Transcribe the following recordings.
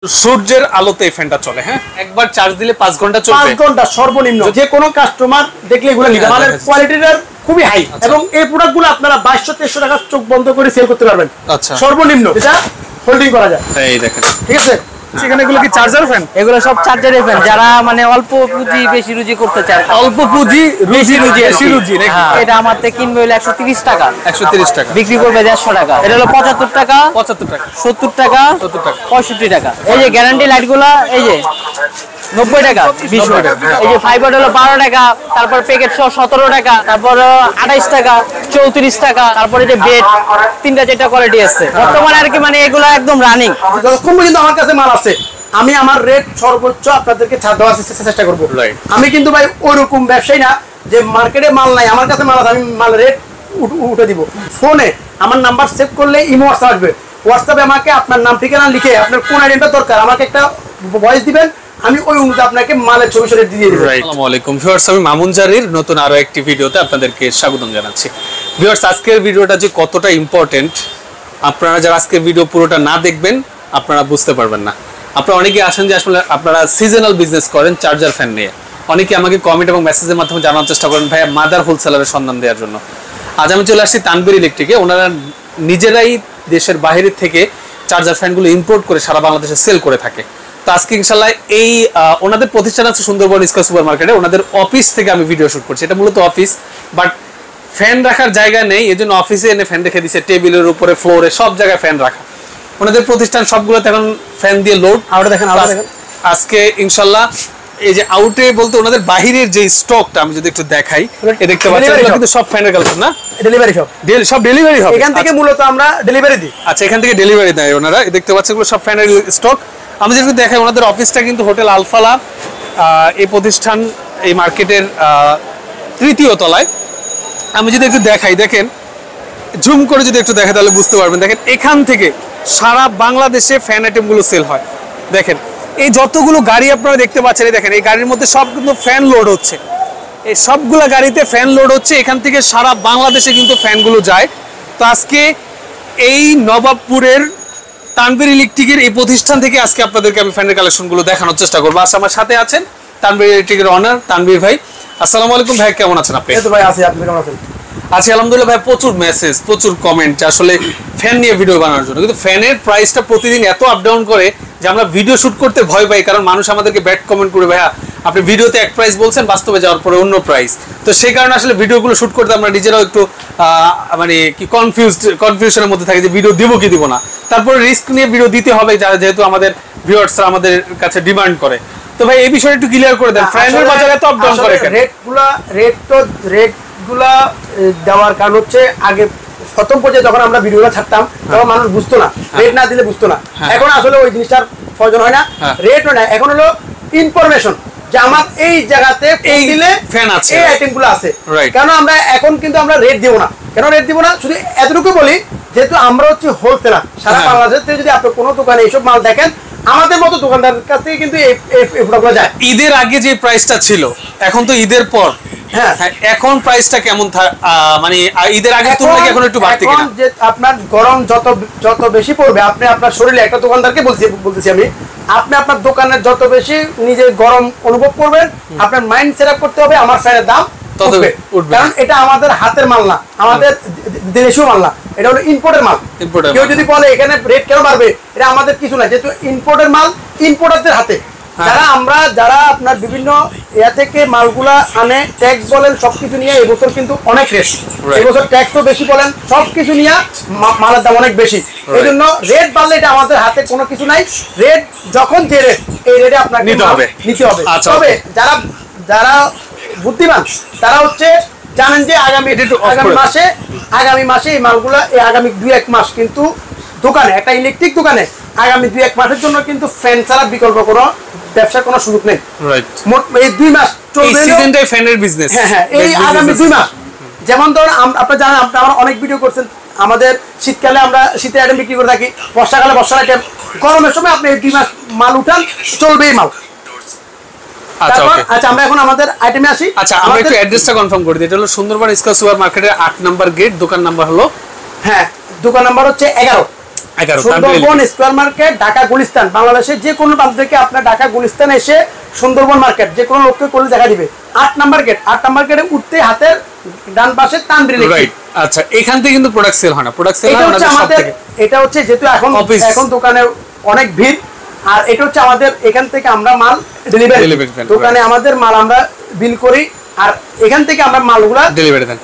সূর্যের আলোতে এই ফ্যানটা চলে। হ্যাঁ, একবার চার্জ দিলে 5 ঘন্টা চলবে। 5 ঘন্টা সর্বনিম্ন। যে কোনো কাস্টমার দেখলে এগুলো নিবে। মালের কোয়ালিটিটা খুবই হাই এবং এই প্রোডাক্টগুলো আপনারা 2200-2300 টাকা চোখ বন্ধ করে সেল করতে পারবেন। আচ্ছা, সর্বনিম্ন এটা হোল্ডিং করা যায়। এই দেখেন, ঠিক আছে। সেখানে এগুলো কি চার্জার ফ্যান? এগুলো সব চার্জারের ফ্যান। যারা মানে অল্প পুঁজি বেশি রুজি করতে চায়, অল্প পুঁজি বেশি রুজি নাকি? এটা আমার থেকে কিনবে হলো 130 টাকা, 130 টাকা, বিক্রি করবে 150 টাকা। এটা হলো 75 টাকা, 75 টাকা, 70 টাকা, 65 টাকা। এই যে গ্যারান্টি লাইট গুলা, এই যে 90 টাকা, 20 টাকা। এই যে ফাইবার হলো 12 টাকা, তারপর প্যাকেট সহ 17 টাকা, তারপর 28 টাকা, 34 টাকা, তারপরে যে বেড 3টা কোয়ালিটি আছে বর্তমানে আর কি। মানে এগুলো একদম রানিং। যতক্ষণ পর্যন্ত আমার কাছে মাল আছে আমি আমার রেট সর্বোচ্চ আপনাদেরকে ছাড় দেওয়ার চেষ্টা করবো। আমি কিন্তু ভাই ওইরকম ব্যবসায়ী না যে মার্কেটে মাল নাই, আমার কাছে মাল আছে, আমি মাল রেট উঠে দিব। ফোনে আমার নাম্বার সেভ করলে ইমো হোয়াটসঅ্যাপ আসবে। হোয়াটসঅ্যাপে আমাকে আপনার নাম ঠিকানা লিখে আপনার কোন আইটেমটা দরকার আমাকে একটা ভয়েস দিবেন, আমি ওই অনুযায়ী আপনাকে মালের ছবি দিয়ে দেব। আসসালামু আলাইকুম ভিউয়ার্স, আমি মামুন জারির নতুন আরো একটি ভিডিওতে আপনাদেরকে স্বাগতম জানাচ্ছি। ভিউয়ার্স, আজকের ভিডিওটা যে কতটা ইম্পর্টেন্ট আপনারা যারা আজকের ভিডিও পুরোটা না দেখবেন আপনারা বুঝতে পারবেন না। আপনারা অনেকে আছেন যে আসলে আপনারা সিজনাল বিজনেস করেন চার্জার ফ্যান নিয়ে। অনেকে আমাকে কমেন্ট এবং মেসেজের মাধ্যমে জানার চেষ্টা করেন ভাইয়া মাদার হোলসেলারের সন্ধান দেওয়ার জন্য। আজ আমি চলে আসছি তানভীর ইলেকট্রিকে। ওনারা নিজেরাই দেশের বাইরের থেকে চার্জার ফ্যানগুলো ইম্পোর্ট করে সারা বাংলাদেশে সেল করে থাকে। তো আজকে ইনশাল্লাহ এই ওনাদের প্রতিষ্ঠান আছে সুন্দরবন স্কয়ার সুপার মার্কেটে। ওনাদের অফিস থেকে আমি ভিডিও শুট করছি। এটা মূলত অফিস, বাট ফ্যান রাখার জায়গা নেই, এই জন্য অফিসে এনে ফ্যান রেখে দিচ্ছে, টেবিলের উপরে, ফ্লোরে, সব জায়গায় ফ্যান রাখা। ওনাদের প্রতিষ্ঠান সবগুলোতে এখন ফ্যান দিয়ে লোড। আজকে ইনশাল্লাহ এই যে আউটে বলতে ওনাদের বাহিরের যে স্টকটা আমি যদি একটু দেখাই, দেখতে পাচ্ছেন কিন্তু সব ফ্যানের কালেকশন না, ডেলিভারি শপ, সব ডেলিভারি হবে এখান থেকে। মূলত আমরা ডেলিভারি দিই। আচ্ছা, এখান থেকে ডেলিভারি দেয় ওনারা। দেখতে পাচ্ছেন এগুলো সব ফ্যানের স্টক। আমি যদি দেখাই ওনাদের অফিসটা কিন্তু হোটেল আলফালা, এই প্রতিষ্ঠান এই মার্কেটের 3য় তলায়। আমি যদি একটু দেখাই, দেখেন জুম করে যদি একটু দেখেন তাহলে বুঝতে পারবেন। দেখেন এখান থেকে সারা বাংলাদেশে ফ্যান আইটেমগুলো সেল হয়। দেখেন এই যতগুলো গাড়ি আপনারা দেখতে পাচ্ছেন, এই দেখেন এই গাড়ির মধ্যে সব কিন্তু ফ্যান লোড হচ্ছে। এই সবগুলো গাড়িতে ফ্যান লোড হচ্ছে, এখান থেকে সারা বাংলাদেশে কিন্তু ফ্যানগুলো যায়। তো আজকে এই নবাবপুরের তানভীর ইলেকট্রিকের এই প্রতিষ্ঠান থেকে আজকে আপনাদেরকে আমি ফ্যানের কালেকশনগুলো দেখানোর চেষ্টা করবো। আজ আমার সাথে আছেন তানভীর ইলেকট্রিকের অনার তানভীর ভাই। আসসালামু আলাইকুম ভাই, কেমন আছেন আপনি? ভাই আছি, আপনি কেমন আছেন? আচ্ছা, আলহামদুলিল্লাহ ভাই। প্রচুর মেসেজ, প্রচুর কমেন্ট আসলে ফ্যান নিয়ে ভিডিও বানানোর জন্য, কিন্তু ফ্যানের প্রাইসটা প্রতিদিন এত আপ ডাউন করে যে আমরা ভিডিও শুট করতে ভয় পাই। কারণ মানুষ আমাদেরকে ব্যাড কমেন্ট করে, ভাইয়া আপনি ভিডিওতে এক প্রাইস বলছেন, বাস্তবে যাওয়ার পরে অন্য প্রাইস। তো সেই কারণে আসলে ভিডিওগুলো শুট করতে আমরা নিজেরাও একটু মানে কি কনফিউশনের মধ্যে থাকি যে ভিডিও দিব কি দিব না। তারপরে রিস্ক নিয়ে ভিডিও দিতে হবে, যেহেতু আমাদের ভিউয়ার্সরা আমাদের কাছে ডিমান্ড করে। তো ভাই এই বিষয়টা একটু ক্লিয়ার করে দেন, ফ্যানের বাজারে এত আপ ডাউন করে কেন? রেটগুলা দেওয়ার কারণ হচ্ছে আগে প্রথম পর্যায়ে যখন আমরা ভিডিওটা ছাড়তাম তখন মানুষ বুঝতো না, রেট না দিলে বুঝতো না। এখন আসলে ওই জিনিসটার প্রয়োজন হয় না, রেট না, এখন হলো ইনফরমেশন যে আমার এই জায়গাতে এই দিলে ফ্যান আছে, এই আইটেমগুলো আছে। কেন আমরা এখন কিন্তু আমরা রেট দিব না, কেন রেট দিব না, শুধু এতটুকু বলি যেহেতু আমরা হচ্ছে হোলসেলার সারা বাংলাদেশ থেকে। যদি আপনি কোনো দোকানে এইসব মাল দেখেন আমাদের মতো দোকানদারের কাছ থেকে কিন্তু এই প্রোডাক্টগুলো যায়। ঈদের আগে যে প্রাইসটা ছিল, এখন তো ঈদের পর, হ্যাঁ এখন প্রাইসটা কেমন, মানে ঈদের আগে তুলনায় এখন একটু বাড়তি কিনা? যে আপনার গরম যত বেশি পড়বে, আপনি আপনার শরীরে, একটা দোকানদারকে বলতেছি আমি, আপনি আপনার দোকানের যত বেশি নিজে গরম অনুভব করবেন, আপনার মাইন্ড সেট আপ করতে হবে আমার ফ্যানের দাম উঠবে। কারণ এটা আমাদের হাতের মাল না, আমাদের দেশীয় মাল না, এটা হলো ইম্পোর্টের মাল। কেউ যদি বলে এখানে রেট কেন বাড়বে, এটা আমাদের কিছু না, যেহেতু ইম্পোর্টের মাল ইম্পোর্টারদের হাতে। যারা আপনার বিভিন্ন ইয়া থেকে মালগুলা আনে, ট্যাক্স বলেন সবকিছু নিয়ে এবছর কিন্তু অনেক রেট, এবছর ট্যাক্সও বেশি বলেন, সবকিছু নিয়ে মালের দাম অনেক বেশি। এই জন্য রেট বাড়লে এটা আমাদের হাতে কোনো কিছু নাই। রেট যখন যে রেট, এই রেটে আপনাকে নিতে হবে। তবে যারা বুদ্ধিমান তারা হচ্ছে জানেন যে আগামী মাসে এই মালগুলা, এই আগামী 2-1 মাস কিন্তু দোকানে, একটা ইলেকট্রিক দোকানে আগামী 2-1 মাসের জন্য কিন্তু ফ্যান ছাড়া বিকল্প কোনো ব্যবসার কোনো সুযোগ নেই। এই 2 মাস চলবে ফ্যানের বিজনেস। হ্যাঁ, এই আগামী 2 মাস, যেমন ধরুন আপনারা জানেন, আপনারা অনেক ভিডিও করছেন, আমাদের শীতকালে আমরা শীতের আইটেম বিক্রি করে থাকি, বর্ষাকালে বর্ষার আইটেম, গরমের সময় আপনি এই 2 মাস মাল উঠান, চলবে এই মাল। আচ্ছা, আমরা এখন আমাদের আইটেমে আসি। আচ্ছা, আমরা একটু অ্যাড্রেসটা কনফার্ম করে দিই। এটা হলো সুন্দরবন স্কয়ার সুপার মার্কেটের 8 নাম্বার গেট, দোকান নাম্বার হলো, হ্যাঁ দোকান নাম্বার হচ্ছে 11। 11 সুন্দরবন স্কয়ার মার্কেট, ঢাকা গুলিস্তান। বাংলাদেশের যে কোনো প্রান্ত থেকে আপনার ঢাকা গুলিস্তান এসে সুন্দরবন মার্কেট যে কোনো লোককে করলে দেখা দিবে। 8 নাম্বার গেট, 8 নাম্বার গেটে উঠতে হাতের ডান পাশে তানভীর ইলেকট্রিক। আচ্ছা, এখান থেকে কিন্তু প্রোডাক্ট সেল হয় না, প্রোডাক্ট সেল হয় আমাদের সব থেকে। এটা হচ্ছে যেহেতু এখন দোকানে অনেক ভিড়, আর এটা হচ্ছে আমাদের এখান থেকে আমরা মাল ডেলিভারি দোকানে আমাদের মাল আমরা বিল করি, আর এখান থেকে আমরা মালগুলা ডেলিভারি দেন।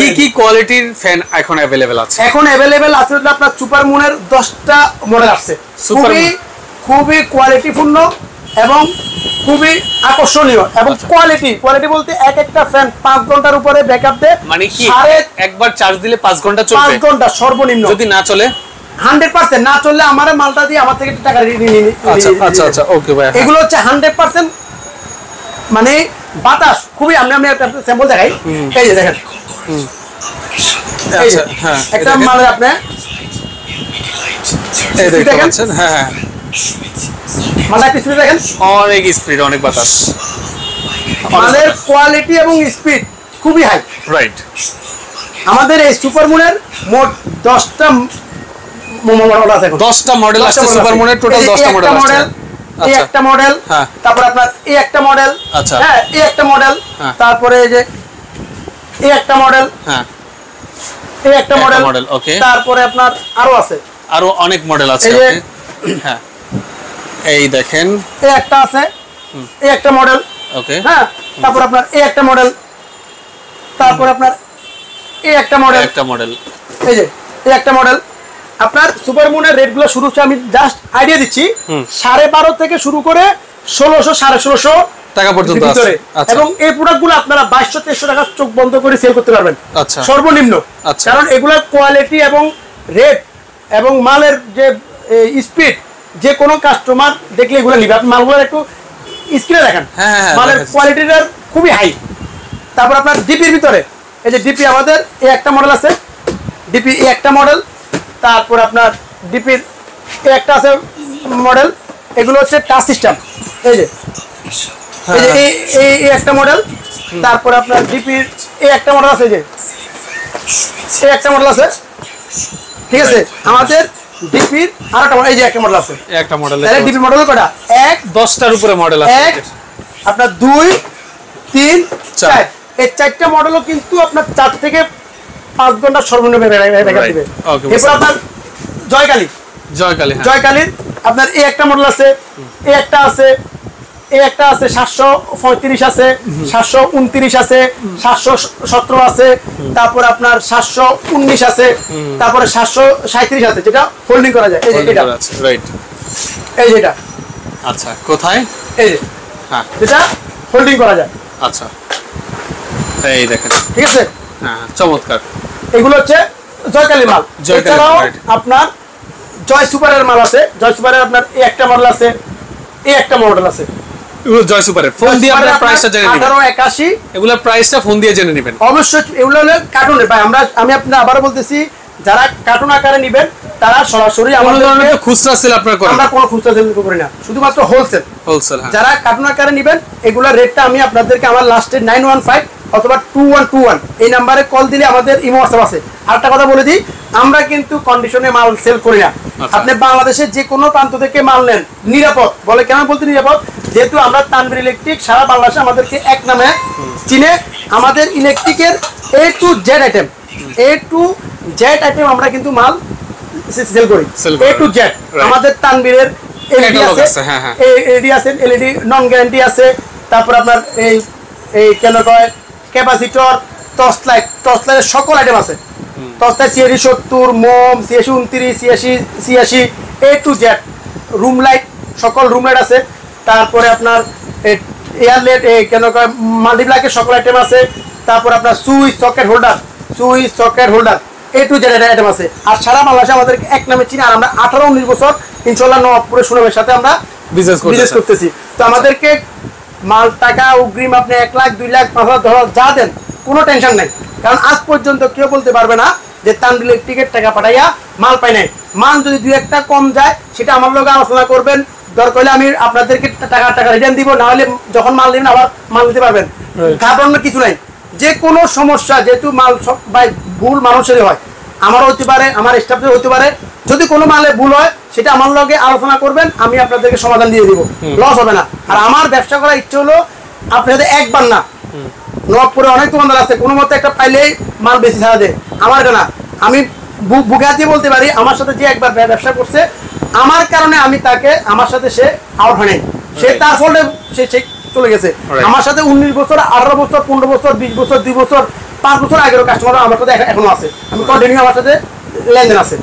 কি কি কোয়ালিটির ফ্যান এখন अवेलेबल আছে? এখন अवेलेबल আছে আপনার সুপার মুনের 10টা মডেল আছে, খুবই কোয়ালিটিপূর্ণ এবং খুবই আকর্ষণীয় এবং কোয়ালিটি বলতে এক একটা ফ্যান 5 ঘন্টার উপরে ব্যাকআপ দেয়। মানে কি একবার চার্জ দিলে 5 ঘন্টা চলবে? 5 ঘন্টা সর্বনিম্ন। যদি না চলে 100% না চললে আমার মালটা দিয়ে আমার থেকে টাকা নিয়ে। আচ্ছা ওকে ভাই। এগুলো হচ্ছে 100% মানে বাতাস খুবই। আমি একটা স্যাম্পল দেখাই, এই যে দেখেন। আচ্ছা হ্যাঁ, একটা মালে আপনি এই দেখেন। হ্যাঁ মালের স্পিড দেখেন, অনেক স্পিড, অনেক বাতাস। মালের কোয়ালিটি এবং স্পিড খুবই হাই। রাইট। আমাদের এই সুপার মুনের মোট 10টা মডেল আছে। 10টা মডেল আছে সুপার মুনের, টোটাল 10টা মডেল আছে। এই একটা মডেল, তারপর আপনার এই একটা মডেল, হ্যাঁ এই একটা মডেল, তারপরে এই যে এই একটা মডেল, হ্যাঁ এই একটা মডেল, ওকে। তারপরে আপনার আরো আছে, আরো অনেক মডেল আছে। হ্যাঁ এই দেখেন, এই একটা আছে, এই একটা মডেল, ওকে। হ্যাঁ তারপর আপনার এই একটা মডেল, তারপর আপনার এই একটা মডেল, এই যে এই একটা মডেল। আপনার সুপার মুনের রেটগুলো শুরু হচ্ছে, আমি জাস্ট আইডিয়া দিচ্ছি, 12.5 থেকে শুরু করে 1600 1650 টাকা পর্যন্ত আছে। এবং এই প্রোডাক্টগুলো আপনারা 2200-2300 টাকা চোখ বন্ধ করে সেল করতে পারবেন সর্বনিম্ন। কারণ এগুলোর কোয়ালিটি এবং রেট এবং মালের যে স্পিড, যে কোনো কাস্টমার দেখলে এগুলো নিবে। আপনি মালগুলোর একটু স্ক্রিনে দেখেন, মালের কোয়ালিটিটা খুবই হাই। তারপর আপনার ডিপির ভিতরে এই যে ডিপি আমাদের এই একটা মডেল আছে, ডিপি এই একটা মডেল, তারপর আপনার ডিপির এই একটা আছে মডেল। এগুলো হচ্ছে টাচ সিস্টেম, এই যে এই একটা মডেল। তারপর আপনার ডিপির এই একটা মডেল আছে, যে এই একটা মডেল আছে, ঠিক আছে। আমাদের ডিপির আরেকটা এই যে একটা মডেল আছে, একটা মডেল। তাহলে ডিপি মডেল কয়টা? 1 10টার উপরে মডেল আছে। 1 আপনার 2 3 4, এই 4টা মডেলও কিন্তু আপনার 4 থেকে 5 ঘন্টা সর্বনিম্ন ব্যাকআপ দিবে। এরপর আপনার জয়কালীর আপনার এই একটা মডেল আছে, এই একটা আছে, এই একটা আছে 735 আছে, 729 আছে, 717 আছে, তারপর আপনার 719 আছে, তারপরে 737 আছে, যেটা হোল্ডিং করা যায়। এই যে এটা, রাইট, এই যে এটা। আচ্ছা কোথায়? এই যে, হ্যাঁ এটা হোল্ডিং করা যায়। আচ্ছা এই দেখেন, ঠিক আছে। হ্যাঁ চমৎকার। এগুলো হচ্ছে জয়কালী মাল। এছাড়াও আপনার জয় সুপারের মাল আছে। জয় সুপারের আপনার এই একটা মডেল আছে, এই একটা মডেল আছে। এগুলো জয় সুপারের। ফোন দিয়ে আপনারা প্রাইসটা জেনে নেবেন। 1881। এগুলোর প্রাইসটা ফোন দিয়ে জেনে নেবেন। অবশ্যই এগুলো হলো কার্টুনের ভাই। আমি আপনাদের আবারও বলতেছি, যারা কার্টুন আকারে নেবেন তারা সরাসরি আমাদের খুচরা সেল আপনারা করেন? আমরা কোনো খুচরা সেল করি না, শুধুমাত্র হোলসেল। যারা কার্টুন আকারে নেবেন এগুলোর রেটটা আমি আপনাদেরকে আমার লাস্টে 915 অথবা 2121 এই নাম্বারে কল দিলে আমাদের ইমো হোয়াটসঅ্যাপ আছে। আরেকটা কথা বলে দিই, আমরা কিন্তু কন্ডিশনে মাল সেল করি না। আপনি বাংলাদেশের যে কোনো প্রান্ত থেকে মাল নেন, নিরাপদ। বলে কেন বলতে নিরাপদ? যেহেতু আমরা তানভীর ইলেকট্রিক সারা বাংলাদেশে আমাদেরকে এক নামে চিনে। আমাদের ইলেকট্রিকের A to Z আইটেম আমরা কিন্তু মাল সেল করি, A to Z। আমাদের তানভীরের এলইডি আছে, এলইডি নন গ্যারান্টি আছে। তারপর আপনার এই কেন কয় ক্যাপাসিটর, টর্চ লাইটের সকল আইটেম আছে। টর্চ লাইট CAC 70, মোম CAC 29, CAC A to Z, room light সকল রুম লাইট আছে। তারপরে আপনার এয়ার লাইট কেন কয় মাল্টিপ্লাকের সকল আইটেম আছে। তারপর আপনার switch socket holder A to Z item আছে। আর সারা বাংলাদেশে আমাদের এক নামে চিনি। আর আমরা 18-19 বছর ইনশাআল্লাহ নবাবপুরে সুনামের সাথে আমরা বিজনেস করতেছি। তো আমাদেরকে মাল টাকা অগ্রিম আপনি 1 লাখ 2 লাখ 5 লাখ 10 লাখ যা দেন, কোনো টেনশন নাই। কারণ আজ পর্যন্ত কেউ বলতে পারবে না যে তানভীর ইলেকট্রিকের টাকা পাঠাইয়া মাল পাই নাই। মাল যদি 2-1টা কম যায় সেটা আমার লোক আলোচনা করবেন, দরকার হলে আমি আপনাদেরকে টাকা রিটার্ন দিব, না হলে যখন মাল দিবেন আবার মাল নিতে পারবেন। ঘাবড়ানোর কিছু নাই। যে কোনো সমস্যা, যেহেতু মাল সব ভাই ভুল মানুষেরই হয়, আমারও হতে পারে, আমার স্টাফের হতে পারে, যদি কোনো মালে ভুল হয় সেটা আমার লগে আলোচনা করবেন, আমি আপনাদেরকে সমাধান দিয়ে দিব, লস হবে না। আর আমার ব্যবসা করার ইচ্ছে হলো আপনাদের একবার না, নবাবপুরে অনেক দোকানদার আছে কোনো মতে একটা পাইলেই মাল বেশি ছাড়া দেয়, আমার এটা না। আমি বুকে হাত দিয়ে বলতে পারি আমার সাথে যে একবার ব্যবসা করছে আমার কারণে আমি তাকে, আমার সাথে সে আউট হয় নাই, সে তার ফলে সে চলে গেছে। আমার সাথে 19 বছর 18 বছর 15 বছর 20 বছর 2 বছর 5 বছর আগের কাস্টমার আমার সাথে এখনো আছে, আমি কন্টিনিউ আমার সাথে লেনদেন আছে।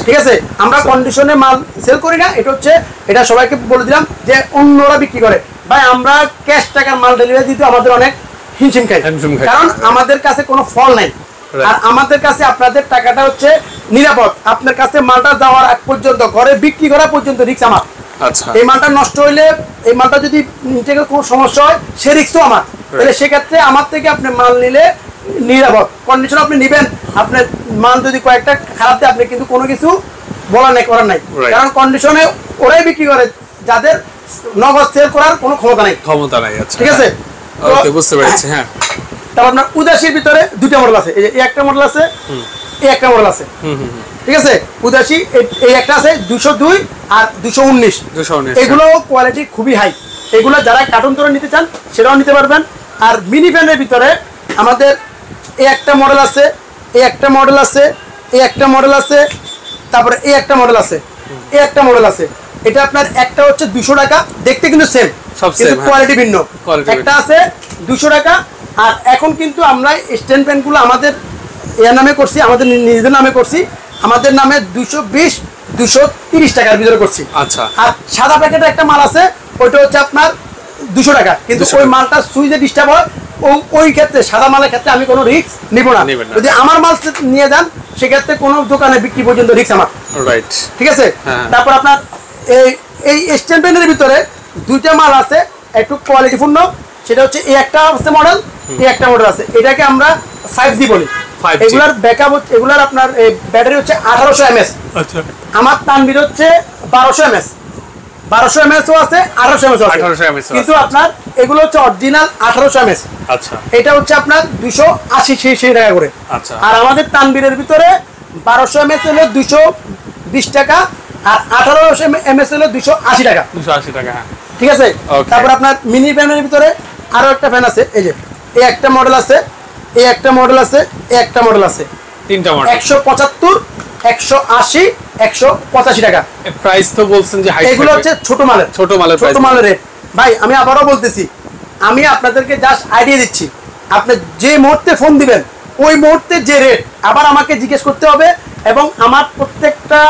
ঠিক আছে, আমরা কন্ডিশনে মাল সেল করি না, এটা হচ্ছে এটা সবাইকে বলে দিলাম যে অন্যরা বিক্রি করে। ভাই আমরা ক্যাশ টাকার মাল ডেলিভারি দিতে আমাদের অনেক হিমশিম খাই, কারণ আমাদের কাছে কোনো ফল নাই। আর আমাদের কাছে আপনাদের টাকাটা হচ্ছে নিরাপদ, আপনার কাছে মালটা যাওয়ার আগ পর্যন্ত ঘরে বিক্রি করা পর্যন্ত রিস্ক আমার। এই মালটা নষ্ট হইলে, এই মালটা যদি নিজেকে কোনো সমস্যা হয় সে রিস্কও আমার, তাহলে সেক্ষেত্রে আমার থেকে আপনি মাল নিলে নিরাপদ কন্ডিশন আপনি নেবেন। আপনার মাল যদি কয়েকটা খারাপ দেয় আপনি কিন্তু কোনো কিছু বলার নাই, করার নাই, কারণ কন্ডিশনে ওরাই বিক্রি করে যাদের নগদ সেল করার কোনো ক্ষমতা নাই। ঠিক আছে, বুঝতে পেরেছি। হ্যাঁ, তারপর আপনার উদাসীর ভিতরে দুইটা মডেল আছে, এই একটা মডেল আছে, এই একটা মডেল আছে। ঠিক আছে, উদাসী এই একটা আছে 202 আর 219, এগুলো কোয়ালিটি খুবই হাই, এগুলো যারা কার্টুন করে নিতে চান সেটাও নিতে পারবেন। আর মিনি ফ্যানের ভিতরে আমাদের এই একটা মডেল আছে, এই একটা মডেল আছে, এই একটা মডেল আছে, তারপরে এই একটা মডেল আছে, এই একটা মডেল আছে। এটা আপনার একটা হচ্ছে 200 টাকা, দেখতে কিন্তু সেম, কিন্তু কোয়ালিটি ভিন্ন। একটা আছে 200 টাকা, আর এখন কিন্তু আমরা স্ট্যান্ড ফ্যানগুলো আমাদের এর নামে করছি, আমাদের নিজেদের নামে করছি, আমাদের নামে 220 230 টাকার ভিতরে করছি। আচ্ছা, আর সাদা প্যাকেটের একটা মাল আছে, ওইটা হচ্ছে আপনার 200 টাকা, কিন্তু ওই মালটা সুইচে ডিস্টার্ব হয়, ওই ক্ষেত্রে সাদা মালের ক্ষেত্রে আমি কোনো রিস্ক নিব না। যদি আমার মাল নিয়ে যান সেক্ষেত্রে কোনো দোকানে বিক্রি পর্যন্ত রিস্ক আমার। রাইট, ঠিক আছে। তারপর আপনার এই স্ট্যান্ড ফ্যানের ভিতরে দুইটা মাল আছে একটু কোয়ালিটিপূর্ণ, সেটা হচ্ছে এই একটা আছে মডেল, এই একটা মডেল আছে, এটাকে আমরা 5G বলি। এগুলার ব্যাকআপ, এগুলার আপনার ব্যাটারি হচ্ছে 1800 mAh। আচ্ছা, আমার তানভীর হচ্ছে 1200 mAh, 1200 mAh আছে, 1800 mAh আছে, কিন্তু আপনার এগুলো হচ্ছে অরিজিনাল 1800 mAh। আচ্ছা, এটা হচ্ছে আপনার 280 টাকা করে। আচ্ছা, আর আমাদের তানভীরের ভিতরে 1200 mAh হলো 220 টাকা, আর 1800 mAh হলো 280 টাকা। 280 টাকা, ঠিক আছে। তারপর আপনার মিনি ফ্যানের ভিতরে আরো একটা ফ্যান আছে, এই যে এই একটা মডেল আছে, এই একটা মডেল আছে, এই একটা মডেল আছে, তিনটা মডেল 175 180 185 টাকা। প্রাইস তো বলছেন যে হাই, এগুলো হচ্ছে ছোট মালের রেট। ভাই আমি আবারও বলতেছি, আমি আপনাদেরকে জাস্ট আইডিয়া দিচ্ছি, আপনি যে মুহূর্তে ফোন দিবেন ওই মুহূর্তে যে রেট আবার আমাকে জিজ্ঞেস করতে হবে, এবং আমার প্রত্যেকটা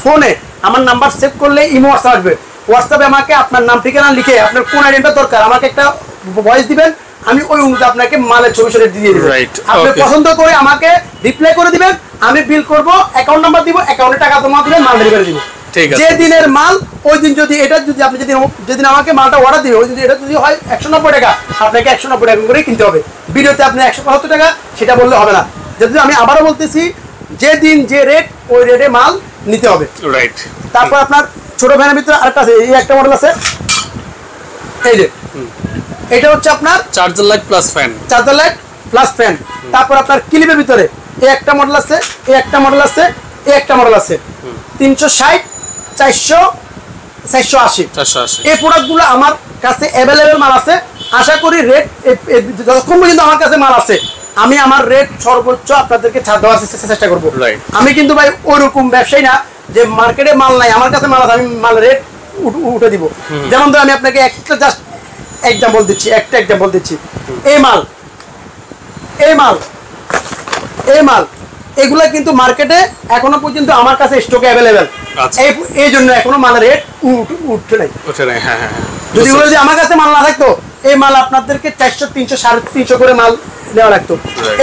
ফোনে আমার নাম্বার সেভ করলে ইমো হোয়াটসঅ্যাপ আসবে, হোয়াটসঅ্যাপে আমাকে আপনার নাম ঠিকানা লিখে আপনার কোন আইটেমটা দরকার আমাকে একটা ভয়েস দিবেন, আমি ওই অনুযায়ী আপনাকে মালের ছবি সরে দিয়ে দিব। আপনি পছন্দ করে আমাকে রিপ্লাই করে দিবেন, আমি বিল করব, অ্যাকাউন্ট নাম্বার দিব, অ্যাকাউন্টে টাকা জমা দিবেন, মাল ডেলিভারি দিব। যে দিনের মাল ওই দিন, যদি এটা যদি আপনি যেদিন আমাকে মালটা অর্ডার দিবে ওই দিন এটা যদি হয় 190 টাকা, আপনাকে 190 টাকা করে কিনতে হবে। ভিডিওতে আপনি 175 টাকা সেটা বললে হবে না। যদি আমি আবারও বলতেছি, যে দিন যে রেট ওই রেটে মাল নিতে হবে। রাইট। তারপর আপনার ছোট ফ্যানের ভিতরে আরেকটা আছে, এই একটা মডেল আছে, এই যে এটা হচ্ছে আপনার চার্জার লাইট প্লাস ফ্যান। তারপর আপনার ক্লিপের ভিতরে এই একটা মডেল আছে, এই একটা মডেল আছে, এই একটা মডেল আছে, 360 400 480। এই প্রোডাক্টগুলো আমার কাছে অ্যাভেলেবেল মাল আছে। আশা করি রেট যতক্ষণ পর্যন্ত আমার কাছে মাল আছে আমি আমার রেট সর্বোচ্চ আপনাদেরকে ছাড় দেওয়ার চেষ্টা করবো। আমি কিন্তু ভাই ওইরকম ব্যবসায়ী না যে মার্কেটে মাল নাই, আমার কাছে মাল আছে আমি মাল রেট উঠে দিব। যেমন ধর আমি আপনাকে একটা জাস্ট এক্সাম্পল দিচ্ছি, এই মাল এগুলা কিন্তু মার্কেটে এখনো পর্যন্ত আমার কাছে স্টকে অ্যাভেলেবেল, এই জন্য এখনো মালের রেট উঠছে নাই। যদি আমার কাছে মাল না থাকতো এই মাল আপনাদেরকে 400 300 350 করে মাল নেওয়া লাগতো।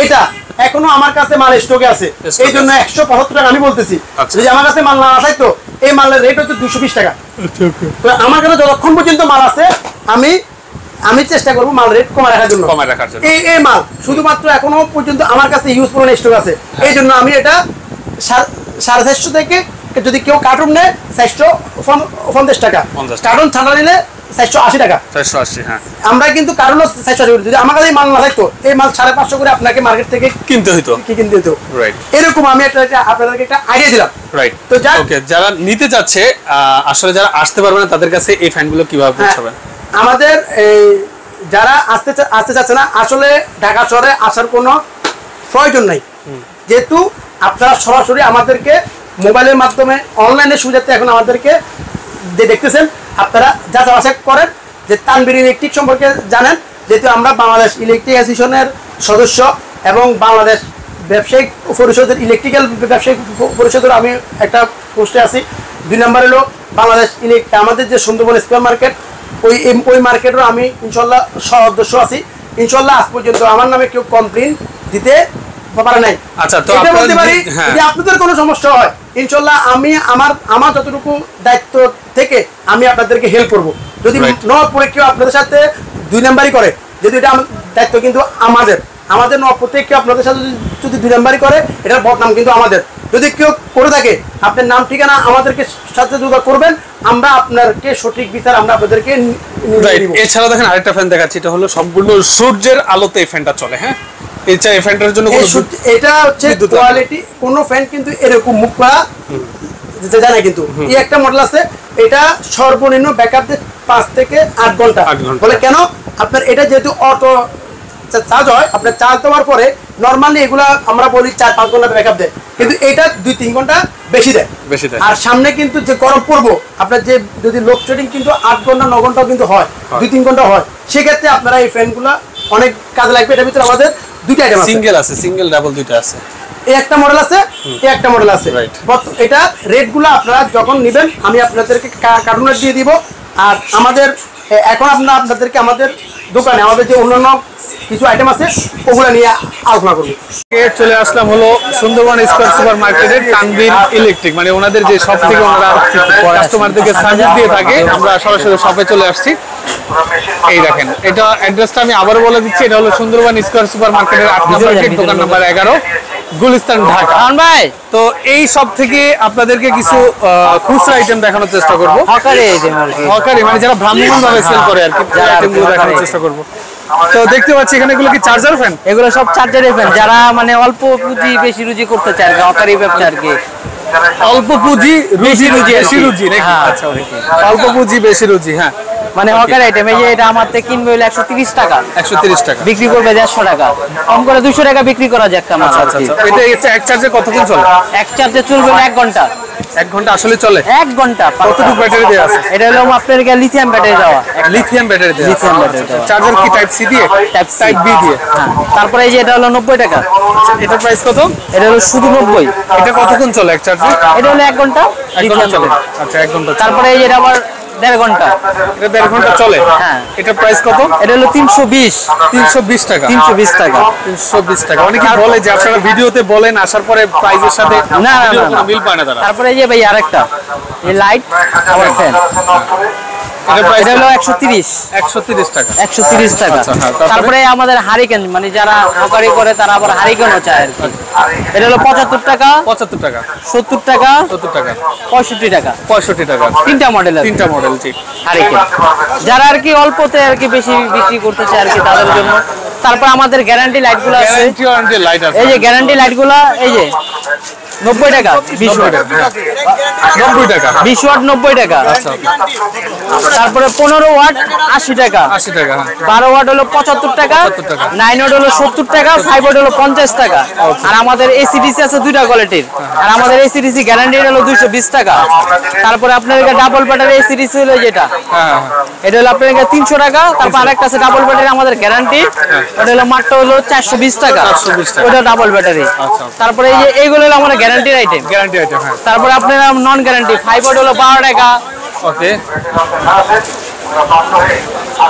এটা এখনো আমার কাছে মাল স্টকে আছে, এই জন্য 175 টাকা আমি বলতেছি। যদি আমার কাছে মাল না থাকতো এই মালের রেট হচ্ছে 220 টাকা। তো আমার কাছে যতক্ষণ পর্যন্ত মাল আছে আমি চেষ্টা করবো মাল রেট কমায় রাখার জন্য। এই মাল শুধুমাত্র এখনো পর্যন্ত আমার কাছে ইউজ করার স্টক আছে, এই জন্য আমি এটা 450 থেকে, যদি কেউ কার্টুন নেয় 450 টাকা, কার্টুন ছাড়া নিলে 480 টাকা। 480, হ্যাঁ। আমরা কিন্তু কারণ 480, যদি আমার কাছে মাল না থাকতো এই মাল 550 করে আপনাকে মার্কেট থেকে কিনতে হতো। রাইট। এরকম আমি আপনাদেরকে একটা আইডিয়া দিলাম। রাইট। তো ওকে, যারা নিতে যাচ্ছে আসলে যারা আসতে পারবে না তাদের কাছে এই ফ্যানগুলো কিভাবে পৌঁছাবে? আমাদের এই যারা আসতে চাচ্ছে না, আসলে ঢাকা শহরে আসার কোনো প্রয়োজন নাই, যেহেতু আপনারা সরাসরি আমাদেরকে মোবাইলের মাধ্যমে অনলাইনে সুবিধাতে এখন আমাদেরকে দেখতেছেন, আপনারা যাচাই করেন যে তানভীর ইলেকট্রিক সম্পর্কে জানেন, যেহেতু আমরা বাংলাদেশ ইলেকট্রিক অ্যাসোসিয়েশনের সদস্য এবং বাংলাদেশ ব্যবসায়িক পরিষদের ইলেকট্রিক্যাল ব্যবসায়িক পরিষদের আমি একটা পোস্টে আছি। 2 নম্বর হলো বাংলাদেশ আমাদের যে সুন্দরবন স্কয়ার মার্কেট, ওই মার্কেটেরও আমি ইনশাল্লাহ সদস্য আছি। ইনশাল্লাহ আজ পর্যন্ত আমার নামে কেউ কমপ্লেন দিতে পারে নাই। আচ্ছা, তো এটা বলতে পারি যদি আপনাদের কোনো সমস্যা হয়, ইনশাল্লাহ আমি আমার যতটুকু দায়িত্ব থেকে আমি আপনাদেরকে হেল্প করব। যদি নওয়াজপুরে কেউ আপনাদের সাথে 2 নাম্বারই করে, যদি এটা দায়িত্ব কিন্তু আমাদের নওয়াজপুরে কেউ আপনাদের সাথে যদি 2 নাম্বারই করে, এটার বদনাম কিন্তু আমাদের। যদি কেউ করে থাকে, আপনার নাম ঠিকানা আমাদেরকে সাথে যোগাযোগ করবেন, আমরা আপনাকে সঠিক বিচার আমরা আপনাদেরকে দিব। এছাড়া দেখেন আরেকটা ফ্যান দেখাচ্ছি, এটা হলো সম্পূর্ণ সূর্যের আলোতে এই ফ্যানটা চলে। হ্যাঁ, এই ফ্যানটার জন্য এটা হচ্ছে কোয়ালিটি, কোনো ফ্যান কিন্তু এরকম মুখ করা জানা, কিন্তু এই একটা মডেল আছে, এটা সর্বনিম্ন ব্যাকআপ 5 থেকে 8 ঘন্টা। বলে কেন? আপনার এটা যেহেতু অটো চার্জ হয়, আপনার চার্জ দেওয়ার পরে নরমালি এগুলা আমরা বলি 4-5 ঘন্টা ব্যাকআপ দেয়, কিন্তু এটা 2-3 ঘন্টা বেশি দেয়। আর সামনে কিন্তু যে গরম পড়বো, আপনার যে যদি লোডশেডিং কিন্তু 8 ঘন্টা 9 ঘন্টাও কিন্তু হয়, 2-3 ঘন্টা হয়, সেক্ষেত্রে আপনারা এই ফ্যানগুলা অনেক কাজে লাগবে। এটার ভিতরে আমাদের 2টা আইটেম আছে, সিঙ্গেল ডাবল দুইটা আছে। এই একটা মডেল আছে, এই একটা মডেল আছে। এটা রেটগুলো আপনারা যখন নেবেন আমি আপনাদেরকে কার্টুনে দিয়ে দিব। আর আমাদের এখন আপনাদেরকে আমাদের দোকানে আমাদের যে অন্যান্য কিছু আইটেম আছে ওগুলো নিয়ে আলোচনা করবো। চলে আসলাম হলো সুন্দরবন স্কয়ার সুপার মার্কেটের তানভীর ইলেকট্রিক, মানে ওনাদের যে শপ থেকে ওনারা কাস্টমারদেরকে সার্ভিস দিয়ে থাকে। আমরা সরাসরি শপে চলে আসছি। এই দেখেন, এটা অ্যাড্রেসটা আমি আবারও বলে দিচ্ছি, এটা হলো সুন্দরবন স্কয়ার সুপার মার্কেটের 8 নম্বর গেট, দোকান নাম্বার 11, গুলিস্তান, ঢাকা। ভাই, তো এই সব থেকে আপনাদেরকে কিছু খুচরা আইটেম দেখানোর চেষ্টা করবো। হকারি মানে যারা ভ্রাম্যমাণ ভাবে সেল করে আর কি, আইটেমগুলো দেখানোর চেষ্টা করবো। তো দেখতে পাচ্ছি এখানে এগুলো কি চার্জার ফ্যান? এগুলো সব চার্জারের ফ্যান, যারা মানে অল্প পুঁজি বেশি রুজি করতে চায় আর কি, হকারি ব্যবসা আর কি। অল্প পুঁজি বেশি রুজি নাকি? আচ্ছা, অল্প পুঁজি বেশি রুজি। হ্যাঁ, মানে হকার আইটেম। এই যে এটা আমার থেকে কিনবে হলে 130 টাকা, 130 টাকা বিক্রি করবে 150 টাকা, কম করে 200 টাকা বিক্রি করা যায় একটা মাল। আচ্ছা, এটা এক চার্জে কতক্ষণ চলে? এক চার্জে চলবে 1 ঘন্টা। 1 ঘন্টা আসলে চলে? 1 ঘন্টা। কতটুকু ব্যাটারি দেওয়া আছে? এটা হলো আপনার লিথিয়াম ব্যাটারি দেওয়া। লিথিয়াম ব্যাটারি দেওয়া। লিথিয়াম ব্যাটারি দেওয়া। চার্জার কি টাইপ সি দিয়ে? টাইপ বি দিয়ে। হ্যাঁ। তারপরে এই যে এটা হলো 90 টাকা। এটার প্রাইস কত? এটা হলো শুধু 90। এটা কতক্ষণ চলে এক চার্জে? এটা হলো 1 ঘন্টা। 1 ঘন্টা চলে। আচ্ছা, 1 ঘন্টা। তারপরে এই যে এটা আবার 1.5 ঘন্টা। এটা 1.5 ঘন্টা চলে। হ্যাঁ। এটার প্রাইস কত? এটা হলো 320 টাকা। 320 টাকা। অনেকে বলে যে আপনারা ভিডিওতে বলেন, আসার পরে প্রাইসের সাথে না মিল পায় না তারা। তারপরে এই যে ভাই আরেকটা এই লাইট আবার ফ্যান, এটার প্রাইস হলো 130 টাকা। 130 টাকা। তারপরে আমাদের হারিকেন, মানে যারা হকারি করে তারা আবার হারিকেনও চায় আর কি। এটা হলো 75 টাকা, 75 টাকা, 70 টাকা, 70 টাকা, 65 টাকা। 65 টাকা। তিনটা মডেল ঠিক। হারিকেন, যারা আর কি অল্পতে আর কি বেশি বিক্রি করতে চায় আর কি তাদের জন্য। তারপর আমাদের গ্যারান্টি লাইটগুলো আছে। গ্যারান্টি লাইট আছে। এই যে গ্যারান্টি লাইটগুলো, এই যে 90 টাকা, 20 ওয়াট। 90 টাকা, 20 ওয়াট 90 টাকা। তারপরে 15 ওয়াট 80 টাকা। 80 টাকা। 12 ওয়াট হলো 75 টাকা, 9 ওয়াট হলো 70 টাকা, 5 ওয়াট হলো 50 টাকা। আর আমাদের এসিডিসি আছে 2টা কোয়ালিটির, আর আমাদের এসিডিসি গ্যারান্টি হলো 220 টাকা। তারপরে আপনার ডাবল ব্যাটারি এসিডিসি হলো যেটা, এটা হলো আপনার 300 টাকা। তারপর আরেকটা আছে ডাবল ব্যাটারি আমাদের গ্যারান্টি, ওটা হলো মাত্র হলো 420 টাকা। ওটা ডাবল ব্যাটারি। তারপরে এই যে এইগুলো হলো আমাদের গ্যারান্টির আইটেম। হ্যাঁ। তারপরে আপনার নন গ্যারান্টি 5 ওয়াট হলো 12 টাকা। ওকে,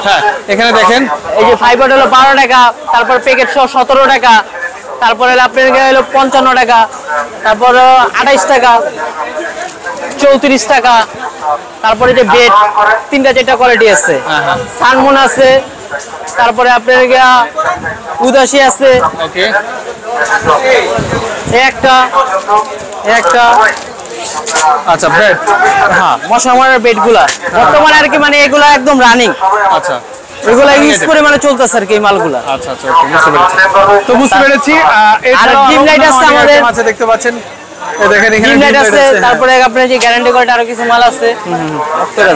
হ্যাঁ, এখানে দেখেন এই যে 5 ওয়াট হলো 12 টাকা। তারপর প্যাকেট সহ 17 টাকা। তারপরে আপনার হলো 55 টাকা। তারপর 28 টাকা, 34 টাকা। তারপরে যে বেড 3টা-4টা কোয়ালিটি আছে, সানমুন আছে। তারপরে আপনার উদাসী আছে। ওকে, একটা আচ্ছা ব্রেড। হ্যাঁ মশা মারার বেড গুলা বর্তমানে আর কি মানে এগুলা একদম রানিং, আচ্ছা এগুলা ইউজ করে মানে চলতেছে আর কি এই মালগুলা। আচ্ছা আচ্ছা ওকে, বুঝতে পেরেছি। তো বুঝতে পেরেছি। আর ডিম লাইট আছে আমাদের, আছে দেখতে পাচ্ছেন, এই দেখেন এখানে ডিম লাইট ডিম লাইট আছে, আছে। তারপরে আপনার যে গ্যারান্টি কার্ড আরো কিছু মাল আছে।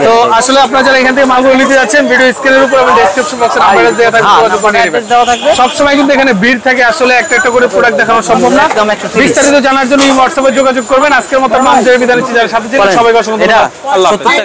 তো আসলে আপনারা যারা এখান থেকে মালগুলো নিতে যাচ্ছেন, ভিডিও স্ক্রিনের উপর এবং ডেসক্রিপশন বক্সে নাম্বার দেওয়া থাকবে, যোগাযোগ করে নেবেন। অ্যাড্রেস দেওয়া থাকবে। সব সময় কিন্তু এখানে ভিড় থাকে, আসলে একটা একটা করে প্রোডাক্ট দেখানো সম্ভব না। একদম 130। বিস্তারিত জানার জন্য হোয়াটসঅ্যাপে যোগাযোগ করবেন। আজকের মতো মামুন জারির বিদায় নিচ্ছি, যারা সাথে ছিলেন সবাইকে অসংখ্য ধন্যবাদ। আল্লাহ হাফেজ।